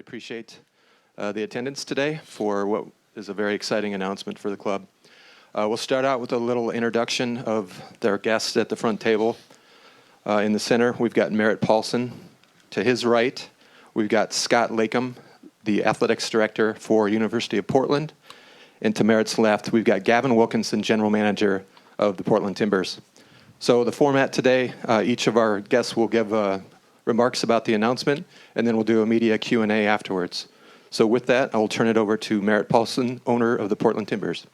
Appreciate the attendance today for what is a very exciting announcement for the club. We'll start out with a little introduction of their guests at the front table. In the center, we've got Merritt Paulson. To his right, we've got Scott Lakem, the athletics director for University of Portland. And to Merritt's left, we've got Gavin Wilkinson, general manager of the Portland Timbers. So the format today, each of our guests will give remarks about the announcement, and then we'll do a media Q&A afterwards. So with that, I will turn it over to Merritt Paulson, owner of the Portland Timbers.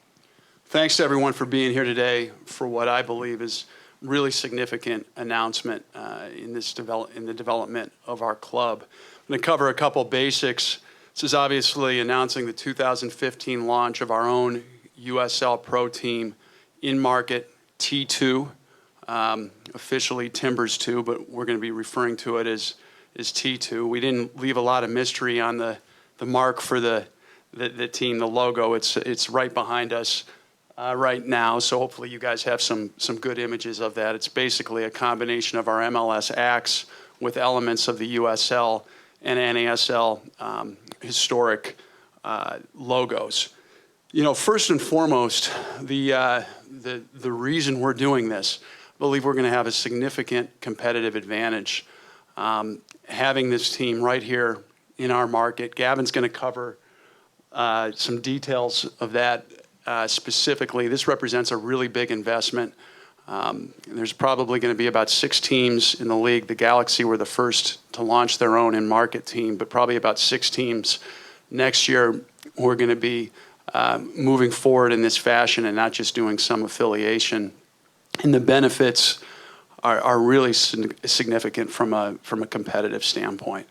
Thanks to everyone for being here today for what I believe is really significant announcement in the development of our club. I'm going to cover a couple basics. This is obviously announcing the 2015 launch of our own USL Pro team in market T2. Officially Timbers 2, but we're going to be referring to it as T2. We didn't leave a lot of mystery on the mark for the team, the logo. It's right behind us right now, so hopefully you guys have some good images of that. It's basically a combination of our MLS Axe with elements of the USL and NASL historic logos. You know, first and foremost, the reason we're doing this, I believe we're going to have a significant competitive advantage having this team right here in our market. Gavin's going to cover some details of that specifically. This represents a really big investment. There's probably going to be about 6 teams in the league. The Galaxy were the first to launch their own in-market team, but probably about 6 teams next year who are going to be moving forward in this fashion and not just doing some affiliation. And the benefits are really significant from a competitive standpoint.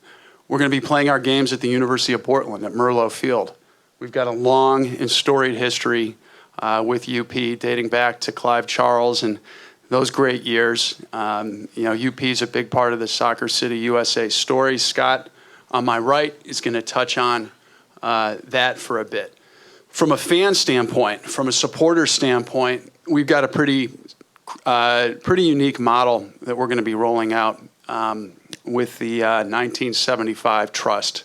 We're going to be playing our games at the University of Portland at Merlo Field. We've got a long and storied history with UP dating back to Clive Charles and those great years. UP is a big part of the Soccer City USA story. Scott, on my right, is going to touch on that for a bit. From a fan standpoint, from a supporter standpoint, we've got a pretty unique model that we're going to be rolling out with the 1975 Trust.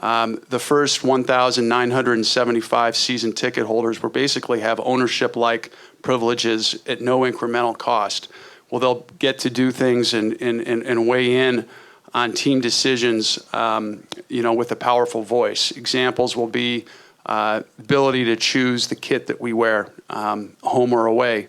The first 1,975 season ticket holders will basically have ownership-like privileges at no incremental cost. Well, they'll get to do things and weigh in on team decisions, with a powerful voice. Examples will be ability to choose the kit that we wear, home or away.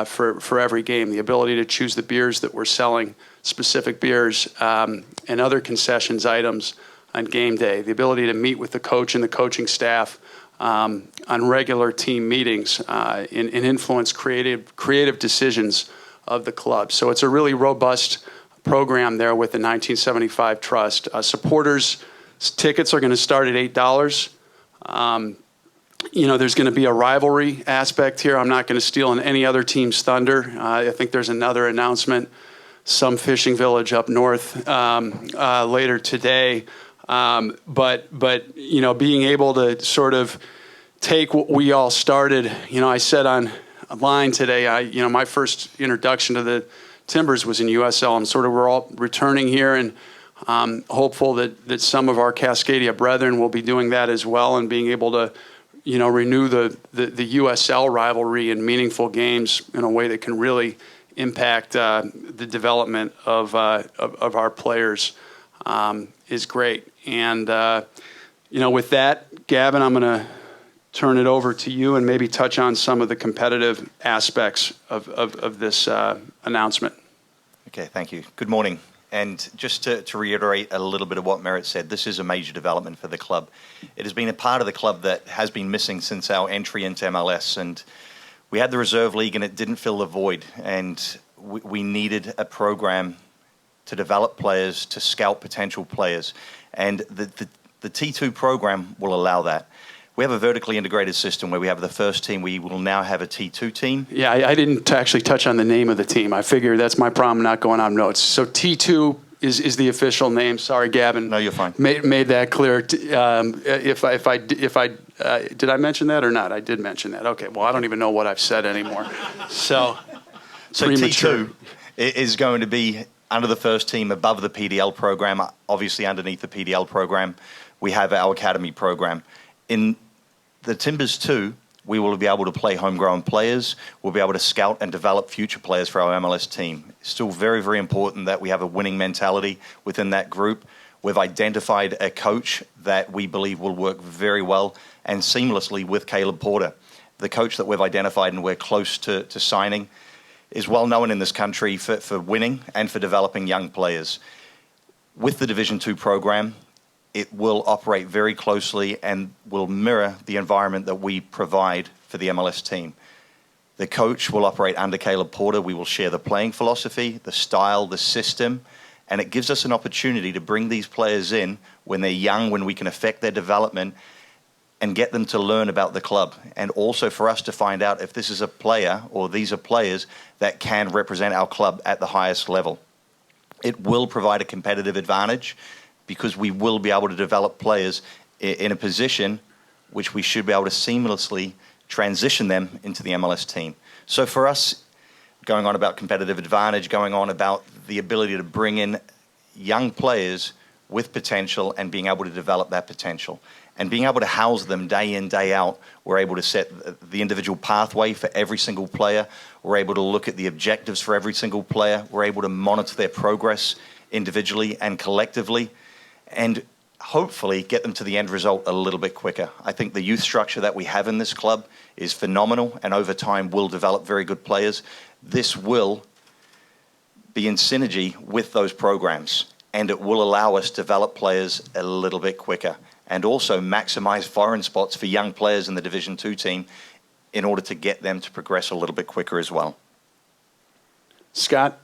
For every game, the ability to choose the beers that we're selling, specific beers, and other concessions items on game day, the ability to meet with the coach and the coaching staff on regular team meetings and influence creative decisions of the club. So it's a really robust program there with the 1975 Trust. Supporters' tickets are going to start at $8. There's going to be a rivalry aspect here. I'm not going to steal any other team's thunder. I think there's another announcement, some fishing village up north later today. But being able to sort of take what we all started, I said online today, my first introduction to the Timbers was in USL. And sort of we're all returning here and hopeful that some of our Cascadia brethren will be doing that as well and being able to renew the USL rivalry in meaningful games in a way that can really impact the development of our players is great. And, with that, Gavin, I'm going to turn it over to you and maybe touch on some of the competitive aspects of this announcement. Okay, thank you. Good morning. And just to reiterate a little bit of what Merritt said, this is a major development for the club. It has been a part of the club that has been missing since our entry into MLS. And we had the Reserve League and it didn't fill the void. And we needed a program to develop players, to scout potential players. And the T2 program will allow that. We have a vertically integrated system where we have the first team. We will now have a T2 team. Yeah, I didn't actually touch on the name of the team. I figure that's my problem not going on notes. So T2 is the official name. Sorry, Gavin. No, you're fine. Made that clear. If I did I mention that or not? I did mention that. Okay. Well, I don't even know what I've said anymore. So T2 is going to be under the first team, above the PDL program, obviously underneath the PDL program, we have our academy program. In the Timbers 2, we will be able to play homegrown players. We'll be able to scout and develop future players for our MLS team. It's still very, very important that we have a winning mentality within that group. We've identified a coach that we believe will work very well and seamlessly with Caleb Porter. The coach that we've identified and we're close to signing is well known in this country for winning and for developing young players. With the Division II program, it will operate very closely and will mirror the environment that we provide for the MLS team. The coach will operate under Caleb Porter. We will share the playing philosophy, the style, the system, and it gives us an opportunity to bring these players in when they're young, when we can affect their development and get them to learn about the club. And also for us to find out if this is a player or these are players that can represent our club at the highest level. It will provide a competitive advantage because we will be able to develop players in a position which we should be able to seamlessly transition them into the MLS team. So for us, going on about competitive advantage, going on about the ability to bring in young players with potential and being able to develop that potential. And being able to house them day in, day out, we're able to set the individual pathway for every single player. We're able to look at the objectives for every single player. We're able to monitor their progress individually and collectively, and hopefully get them to the end result a little bit quicker. I think the youth structure that we have in this club is phenomenal, and over time will develop very good players. This will be in synergy with those programs, and it will allow us to develop players a little bit quicker and also maximize foreign spots for young players in the Division II team in order to get them to progress a little bit quicker as well. Scott?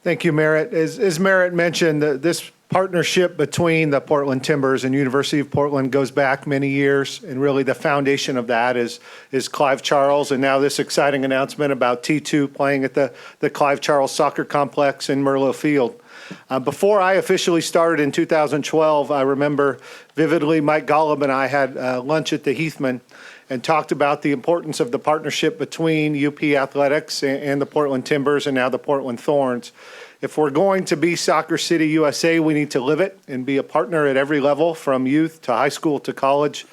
Thank you, Merritt. As Merritt mentioned, this partnership between the Portland Timbers and University of Portland goes back many years, and really the foundation of that is Clive Charles, and now this exciting announcement about T2 playing at the Clive Charles Soccer Complex in Merlo Field. Before I officially started in 2012, I remember vividly Mike Golub and I had lunch at the Heathman and talked about the importance of the partnership between UP Athletics and the Portland Timbers and now the Portland Thorns. If we're going to be Soccer City USA, we need to live it and be a partner at every level, from youth to high school to college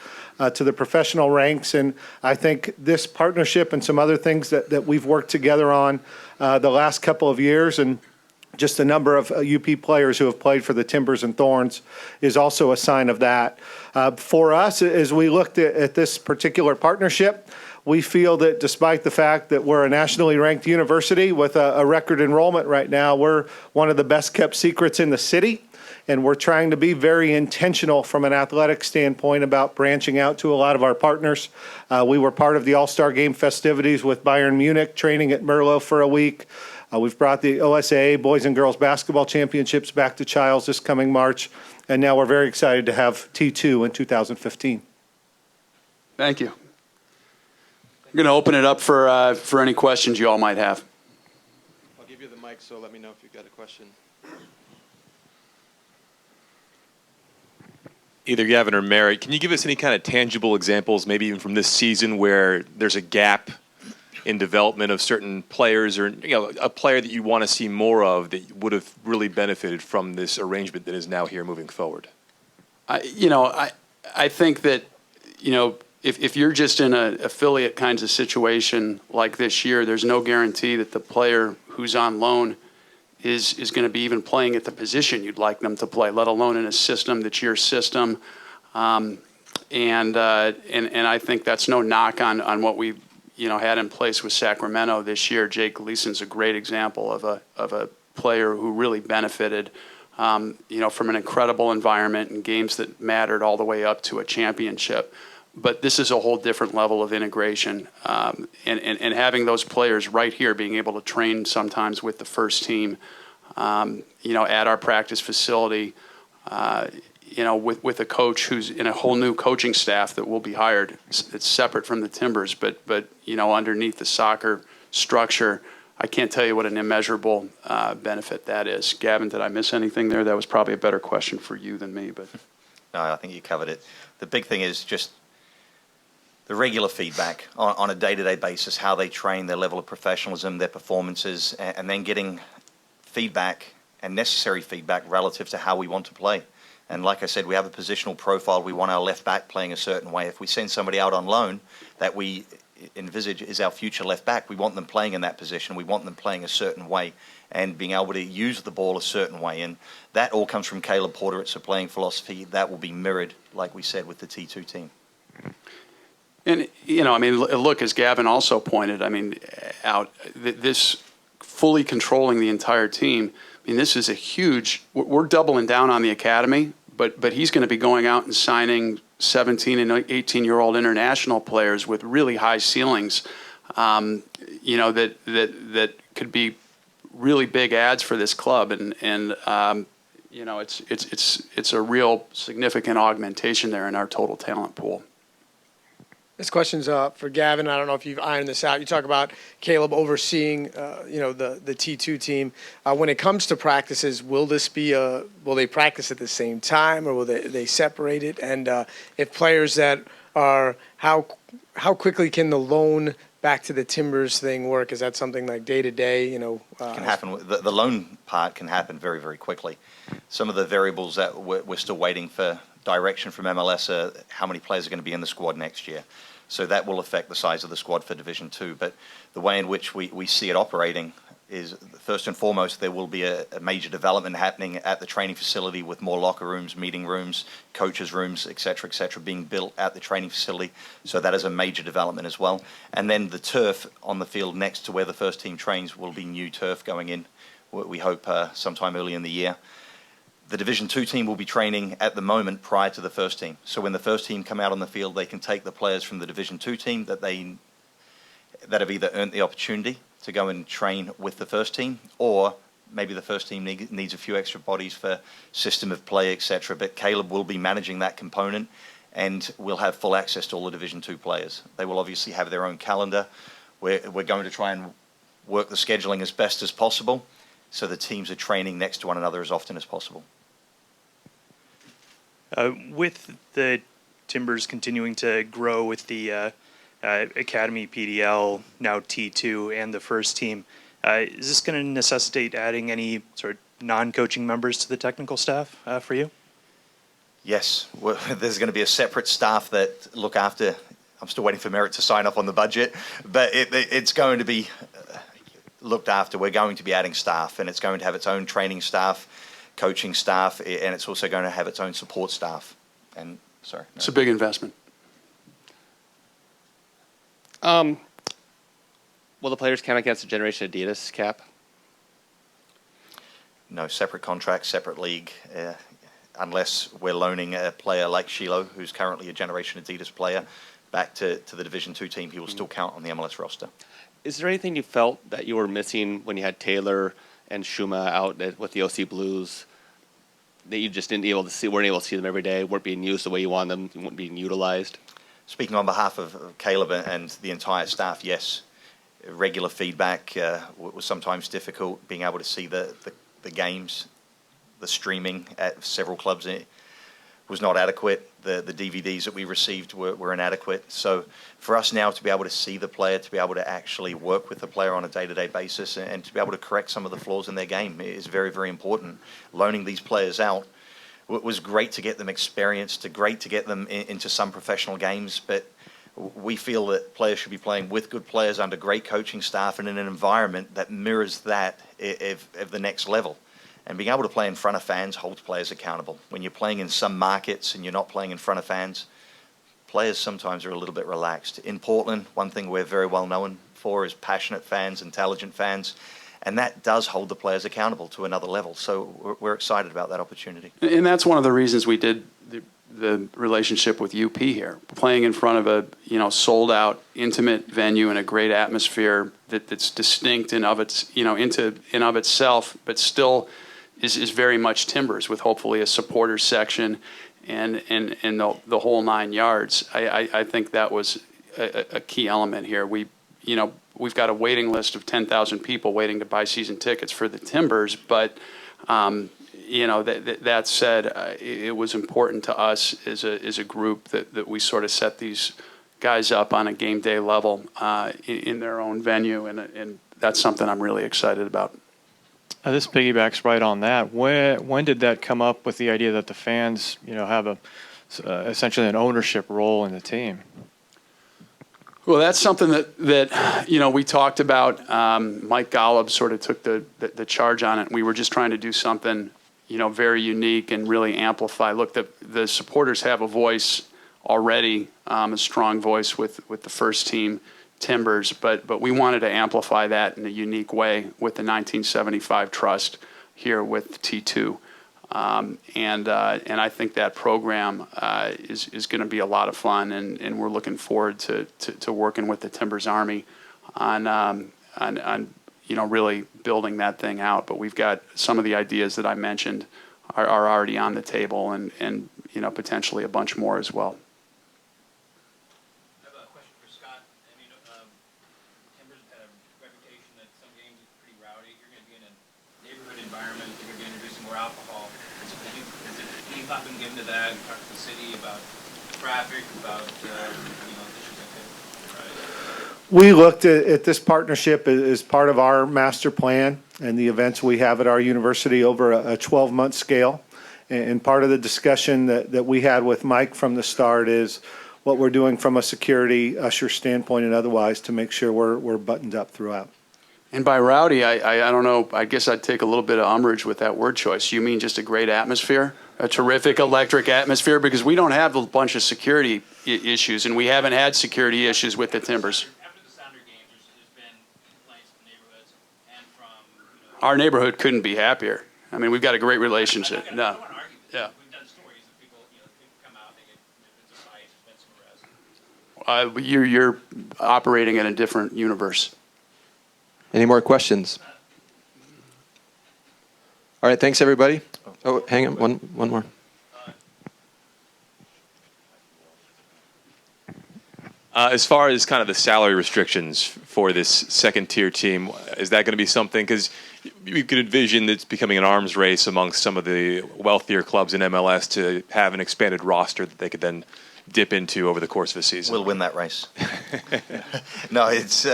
to the professional ranks. And I think this partnership and some other things that we've worked together on the last couple of years, and just a number of UP players who have played for the Timbers and Thorns, is also a sign of that. For us, as we looked at this particular partnership, we feel that despite the fact that we're a nationally ranked university with a record enrollment right now, we're one of the best kept secrets in the city. And we're trying to be very intentional from an athletic standpoint about branching out to a lot of our partners. We were part of the All-Star Game festivities with Bayern Munich, training at Merlo for a week. We've brought the OSAA Boys and Girls Basketball Championships back to Childs this coming March, and now we're very excited to have T2 in 2015. Thank you. I'm going to open it up for any questions you all might have. I'll give you the mic, so let me know if you've got a question. Either Gavin or Merritt, can you give us any kind of tangible examples, maybe even from this season, where there's a gap in development of certain players, or a player that you want to see more of that would have really benefited from this arrangement that is now here moving forward? I think that, if you're just in an affiliate kinds of situation like this year, there's no guarantee that the player who's on loan is going to be even playing at the position you'd like them to play, let alone in a system that's your system. And I think that's no knock on what we had in place with Sacramento this year. Jake Gleason's a great example of a player who really benefited, from an incredible environment and games that mattered all the way up to a championship. But this is a whole different level of integration, and having those players right here, being able to train sometimes with the first team, at our practice facility, with a coach who's in a whole new coaching staff that will be hired. It's separate from the Timbers, but underneath the soccer structure, I can't tell you what an immeasurable benefit that is. Gavin, did I miss anything there? That was probably a better question for you than me. But No, I think you covered it. The big thing is just the regular feedback on a day-to-day basis, how they train, their level of professionalism, their performances, and then getting feedback and necessary feedback relative to how we want to play. And like I said, we have a positional profile. We want our left back playing a certain way. If we send somebody out on loan that we envisage is our future left back, we want them playing in that position. We want them playing a certain way and being able to use the ball a certain way. And that all comes from Caleb Porter. It's a playing philosophy that will be mirrored, like we said, with the T2 team. And, I mean, look, as Gavin also pointed, I mean, this fully controlling the entire team, I mean, this is a huge, we're doubling down on the academy, but he's going to be going out and signing 17 and 18-year-old international players with really high ceilings, that could be really big ads for this club. And it's a real significant augmentation there in our total talent pool. This question's for Gavin. I don't know if you've ironed this out. You talk about Caleb overseeing, the T2 team. When it comes to practices, will they practice at the same time, or will they separate it? And if players that are, how quickly can the loan back to the Timbers thing work? Is that something like day to day? Can happen. The loan part can happen very, very quickly. Some of the variables that we're still waiting for direction from MLS are how many players are going to be in the squad next year. So that will affect the size of the squad for Division 2. But the way in which we see it operating is, first and foremost, there will be a major development happening at the training facility with more locker rooms, meeting rooms, coaches' rooms, et cetera, being built at the training facility. So that is a major development as well. And then the turf on the field next to where the first team trains will be new turf going in, we hope sometime early in the year. The Division 2 team will be training at the moment prior to the first team. So when the first team come out on the field, they can take the players from the Division 2 team that have either earned the opportunity to go and train with the first team, or maybe the first team needs a few extra bodies for system of play, etc. But Caleb will be managing that component, and we'll have full access to all the Division 2 players. They will obviously have their own calendar. We're going to try and work the scheduling as best as possible, so the teams are training next to one another as often as possible. With the Timbers continuing to grow with the Academy, PDL, now T2, and the first team, is this going to necessitate adding any sort of non-coaching members to the technical staff for you? Yes, there's going to be a separate staff that look after. I'm still waiting for Merritt to sign up on the budget, but it's going to be looked after. We're going to be adding staff, and it's going to have its own training staff, coaching staff, and it's also going to have its own support staff. And sorry, It's a big investment. Will the players count against the Generation Adidas cap? No, separate contract, separate league, unless we're loaning a player like Shiloh, who's currently a Generation Adidas player, back to the Division 2 team. He will still count on the MLS roster. Is there anything you felt that you were missing when you had Taylor and Shuma out with the OC Blues, that you just weren't able to see them every day, weren't being used the way you want them, weren't being utilized? Speaking on behalf of Caleb and the entire staff, yes, regular feedback was sometimes difficult. Being able to see the games, the streaming at several clubs was not adequate. The DVDs that we received were inadequate. So for us now to be able to see the player, to be able to actually work with the player on a day-to-day basis, and to be able to correct some of the flaws in their game is very, very important. Loaning these players out was great to get them experience, great to get them into some professional games, but we feel that players should be playing with good players under great coaching staff and in an environment that mirrors that of the next level. And being able to play in front of fans holds players accountable. When you're playing in some markets and you're not playing in front of fans, players sometimes are a little bit relaxed. In Portland, one thing we're very well known for is passionate fans, intelligent fans, and that does hold the players accountable to another level. So we're excited about that opportunity. And that's one of the reasons we did the relationship with UP here, playing in front of a sold out, intimate venue in a great atmosphere that's distinct in of itself, but still is very much Timbers, with hopefully a supporter section and the whole 9 yards. I think that was a key element here. We've got a waiting list of 10,000 people waiting to buy season tickets for the Timbers, but that said, it was important to us as a group that we sort of set these guys up on a game day level in their own venue, and that's something I'm really excited about. This piggybacks right on that. When did that come up with the idea that the fans, have essentially an ownership role in the team? Well, that's something that we talked about. Mike Golub sort of took the charge on it. We were just trying to do something, very unique and really amplify. Look, the supporters have a voice already, a strong voice with the first team Timbers, but we wanted to amplify that in a unique way with the 1975 Trust here with T2. And I think that program is going to be a lot of fun, and we're looking forward to working with the Timbers Army on really building that thing out. But we've got some of the ideas that I mentioned are already on the table, and potentially a bunch more as well. I have a question for Scott. I mean, Timbers have had a reputation that some games is pretty rowdy. You're going to be in a neighborhood environment. You're going to be introducing more alcohol. Has any thought been given to that? Talk to the city about traffic, about issues like that? We looked at this partnership as part of our master plan and the events we have at our university over a 12-month scale. And part of the discussion that we had with Mike from the start is what we're doing from a security usher standpoint and otherwise to make sure we're buttoned up throughout. And by rowdy, I don't know, I guess I'd take a little bit of umbrage with that word choice. You mean just a great atmosphere, a terrific electric atmosphere? Because we don't have a bunch of security issues, and we haven't had security issues with the Timbers. After the Sounder games, there's been complaints from neighborhoods and from, Our neighborhood couldn't be happier. I mean, we've got a great relationship. I No. don't want to argue. Yeah. We've done stories of people, people come out, they get it's a fight, there's been some arrests. You're operating in a different universe. Any more questions? All right, thanks, everybody. Oh, hang on, one more. As far as kind of the salary restrictions for this second-tier team, is that going to be something? Because you could envision it's becoming an arms race amongst some of the wealthier clubs in MLS to have an expanded roster that they could then dip into over the course of a season. We'll win that race. No, it's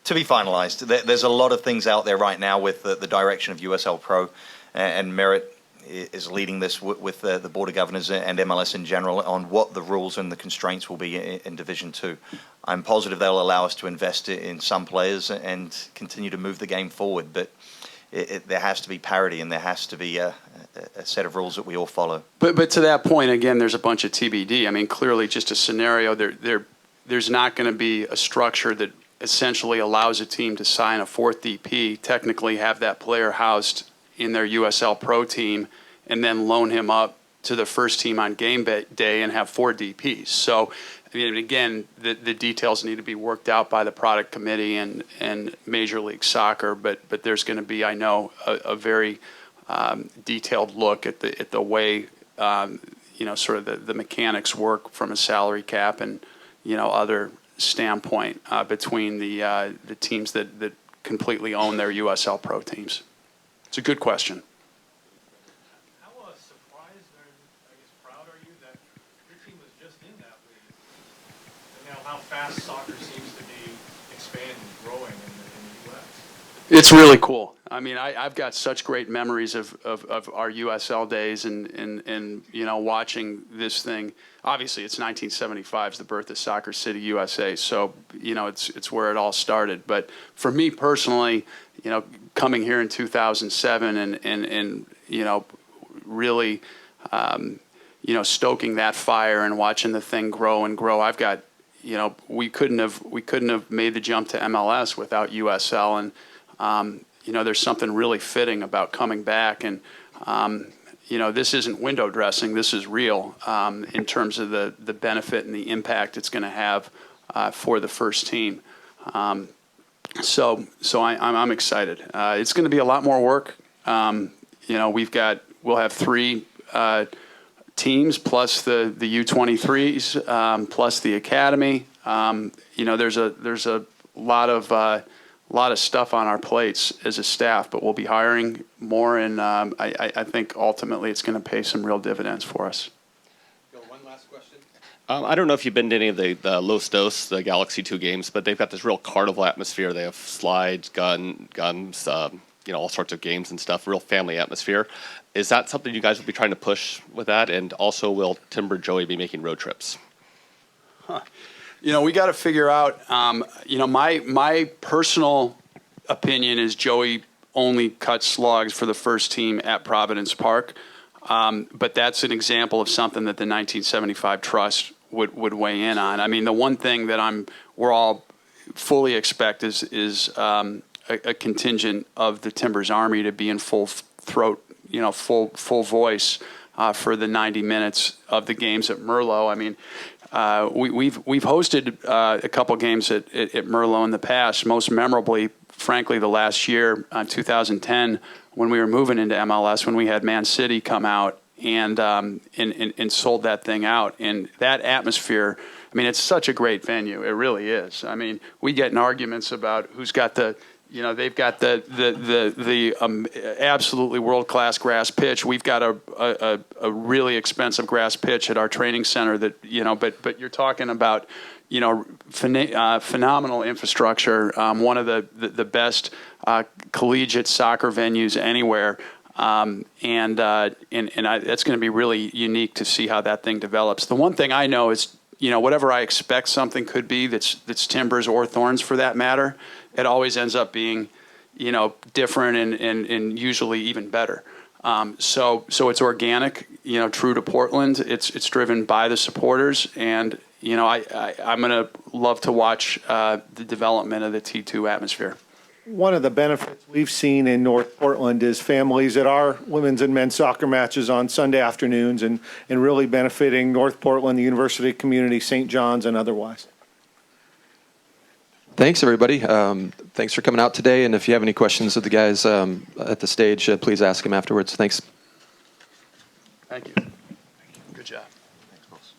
to be finalized. There's a lot of things out there right now with the direction of USL Pro, and Merritt is leading this with the Board of Governors and MLS in general on what the rules and the constraints will be in Division 2. I'm positive they'll allow us to invest in some players and continue to move the game forward, but there has to be parity and there has to be a set of rules that we all follow. But to that point, again, there's a bunch of TBD. I mean, clearly just a scenario, there's not going to be a structure that essentially allows a team to sign a fourth DP, technically have that player housed in their USL Pro team, and then loan him up to the first team on game day and have 4 DPs. So, I mean, again, the details need to be worked out by the product committee and Major League Soccer, but there's going to be, I know, a very detailed look at the way, sort of the mechanics work from a salary cap and, other standpoint between the teams that completely own their USL Pro teams. It's a good question. How surprised or, I guess, proud are you that your team was just in that league? And now how fast soccer seems to be expanding, growing in the U.S.? It's really cool. I mean, I've got such great memories of our USL days and watching this thing. Obviously, it's 1975, it's the birth of Soccer City, USA. So, it's where it all started. But for me personally, coming here in 2007 and really, stoking that fire and watching the thing grow and grow. I've got, we couldn't have made the jump to MLS without USL, and there's something really fitting about coming back. And this isn't window dressing. This is real in terms of the benefit and the impact it's going to have for the first team. So I'm excited. It's going to be a lot more work. We'll have 3 teams plus the U23s plus the academy. There's a lot of stuff on our plates as a staff, but we'll be hiring more, and I think ultimately it's going to pay some real dividends for us. One last question. I don't know if you've been to any of the Los Dos, the Galaxy 2 games, but they've got this real carnival atmosphere. They have slides, guns, all sorts of games and stuff, real family atmosphere. Is that something you guys will be trying to push with that? And also, will Timber Joey be making road trips? We got to figure out. My personal opinion is Joey only cut slugs for the first team at Providence Park, but that's an example of something that the 1975 Trust would weigh in on. I mean, the one thing that we're all fully expect is a contingent of the Timbers Army to be in full throat, full voice for the 90 minutes of the games at Merlot. I mean, we've hosted a couple games at Merlot in the past, most memorably, frankly, the last year, 2010, when we were moving into MLS, when we had Man City come out and sold that thing out. And that atmosphere, I mean, it's such a great venue. It really is. I mean, we get in arguments about who's got they've got the absolutely world-class grass pitch. We've got a really expensive grass pitch at our training center that, but you're talking about, phenomenal infrastructure, one of the best collegiate soccer venues anywhere. That's going to be really unique to see how that thing develops. The one thing I know is, whatever I expect something could be that's Timbers or Thorns for that matter, it always ends up being, different and usually even better. So it's organic, true to Portland. It's driven by the supporters, and I'm gonna love to watch the development of the T2 atmosphere. One of the benefits we've seen in North Portland is families at our women's and men's soccer matches on Sunday afternoons and really benefiting North Portland, the university community, St. John's, and otherwise. Thanks, everybody. Thanks for coming out today. And if you have any questions of the guys at the stage, please ask them afterwards. Thanks. Thank you. Good job. Thanks, boss.